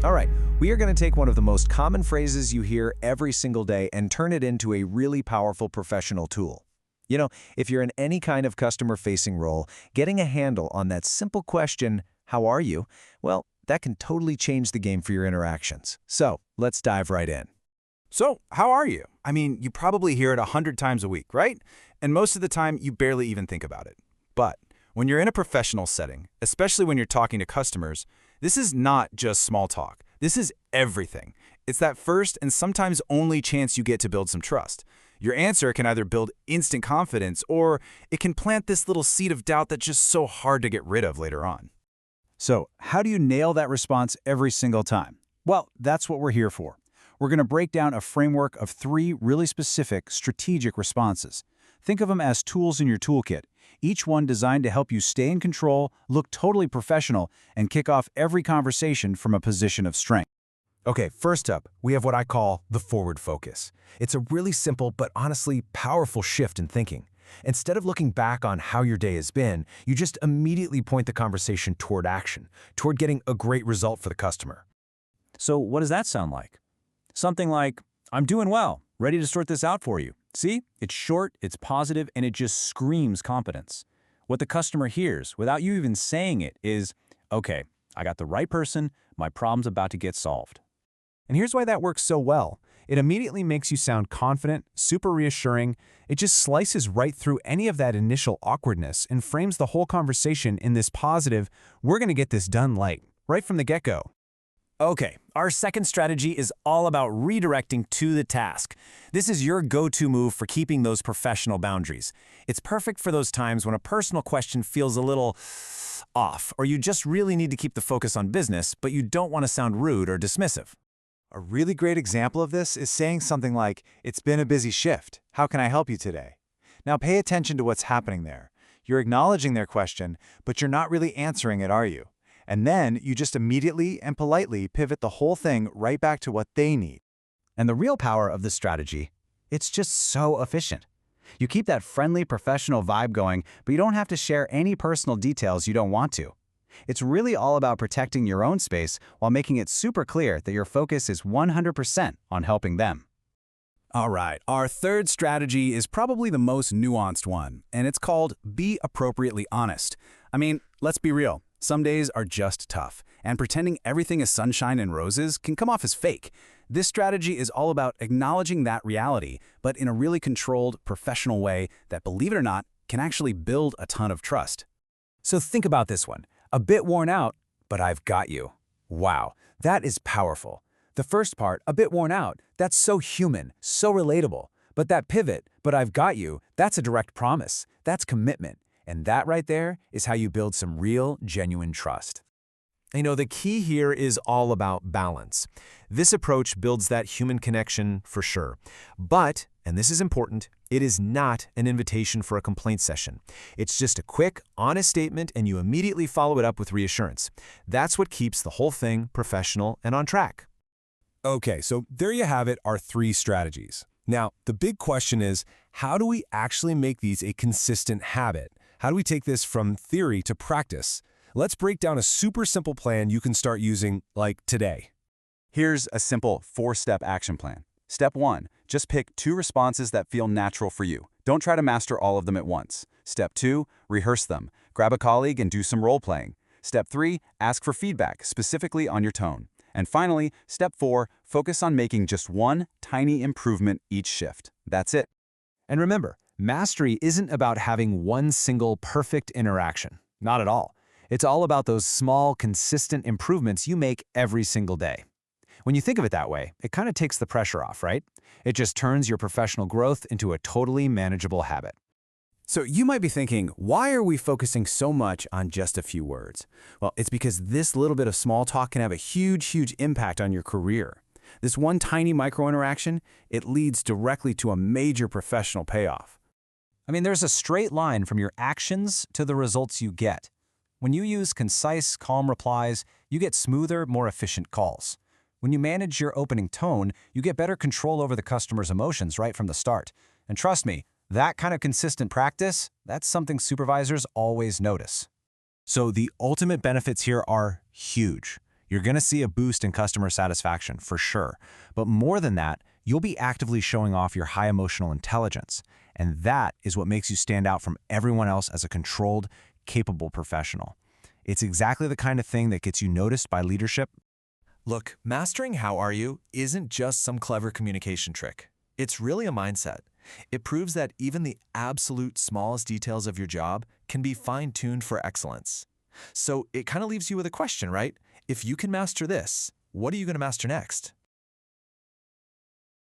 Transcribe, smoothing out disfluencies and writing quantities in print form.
All right, we are going to take one of the most common phrases you hear every single day and turn it into a really powerful professional tool. You know, if you're in any kind of customer-facing role, getting a handle on that simple question, how are you? Well, that can totally change the game for your interactions. So, let's dive right in. So, how are you? I mean, you probably hear it 100 times a week, right? And most of the time, you barely even think about it. But when you're in a professional setting, especially when you're talking to customers, this is not just small talk. This is everything. It's that first and sometimes only chance you get to build some trust. Your answer can either build instant confidence or it can plant this little seed of doubt that's just so hard to get rid of later on. So, how do you nail that response every single time? Well, that's what we're here for. We're going to break down a framework of 3 really specific, strategic responses. Think of them as tools in your toolkit, each one designed to help you stay in control, look totally professional, and kick off every conversation from a position of strength. Okay, first up, we have what I call the forward focus. It's a really simple but honestly powerful shift in thinking. Instead of looking back on how your day has been, you just immediately point the conversation toward action, toward getting a great result for the customer. So, what does that sound like? Something like, I'm doing well, ready to sort this out for you. See? It's short, it's positive, and it just screams competence. What the customer hears, without you even saying it, is, okay, I got the right person, my problem's about to get solved. And here's why that works so well. It immediately makes you sound confident, super reassuring. It just slices right through any of that initial awkwardness and frames the whole conversation in this positive, we're going to get this done light, right from the get-go. Okay, our second strategy is all about redirecting to the task. This is your go-to move for keeping those professional boundaries. It's perfect for those times when a personal question feels a little off, or you just really need to keep the focus on business, but you don't want to sound rude or dismissive. A really great example of this is saying something like, "It's been a busy shift. How can I help you today?" Now pay attention to what's happening there. You're acknowledging their question, but you're not really answering it, are you? And then you just immediately and politely pivot the whole thing right back to what they need. And the real power of this strategy, it's just so efficient. You keep that friendly, professional vibe going, but you don't have to share any personal details you don't want to. It's really all about protecting your own space while making it super clear that your focus is 100% on helping them. All right, our third strategy is probably the most nuanced one, and it's called be appropriately honest. I mean, let's be real. Some days are just tough, and pretending everything is sunshine and roses can come off as fake. This strategy is all about acknowledging that reality, but in a really controlled, professional way that, believe it or not, can actually build a ton of trust. So think about this one. A bit worn out, but I've got you. Wow, that is powerful. The first part, a bit worn out, that's so human, so relatable. But that pivot, but I've got you, that's a direct promise. That's commitment. And that right there is how you build some real, genuine trust. You know, the key here is all about balance. This approach builds that human connection for sure. But, and this is important, it is not an invitation for a complaint session. It's just a quick, honest statement, and you immediately follow it up with reassurance. That's what keeps the whole thing professional and on track. Okay, so there you have it, our 3 strategies. Now, the big question is, how do we actually make these a consistent habit? How do we take this from theory to practice? Let's break down a super simple plan you can start using, like today. Here's a simple 4-step action plan. Step 1, just pick 2 responses that feel natural for you. Don't try to master all of them at once. Step 2, rehearse them. Grab a colleague and do some role-playing. Step 3, ask for feedback, specifically on your tone. And finally, step 4, focus on making just one tiny improvement each shift. That's it. And remember, mastery isn't about having one single perfect interaction. Not at all. It's all about those small, consistent improvements you make every single day. When you think of it that way, it kind of takes the pressure off, right? It just turns your professional growth into a totally manageable habit. So you might be thinking, why are we focusing so much on just a few words? Well, it's because this little bit of small talk can have a huge impact on your career. This one tiny micro interaction, it leads directly to a major professional payoff. I mean, there's a straight line from your actions to the results you get. When you use concise, calm replies, you get smoother, more efficient calls. When you manage your opening tone, you get better control over the customer's emotions right from the start. And trust me, that kind of consistent practice, that's something supervisors always notice. So the ultimate benefits here are huge. You're going to see a boost in customer satisfaction, for sure. But more than that, you'll be actively showing off your high emotional intelligence. And that is what makes you stand out from everyone else as a controlled, capable professional. It's exactly the kind of thing that gets you noticed by leadership. Look, mastering how are you isn't just some clever communication trick. It's really a mindset. It proves that even the absolute smallest details of your job can be fine-tuned for excellence. So it kind of leaves you with a question, right? If you can master this, what are you going to master next?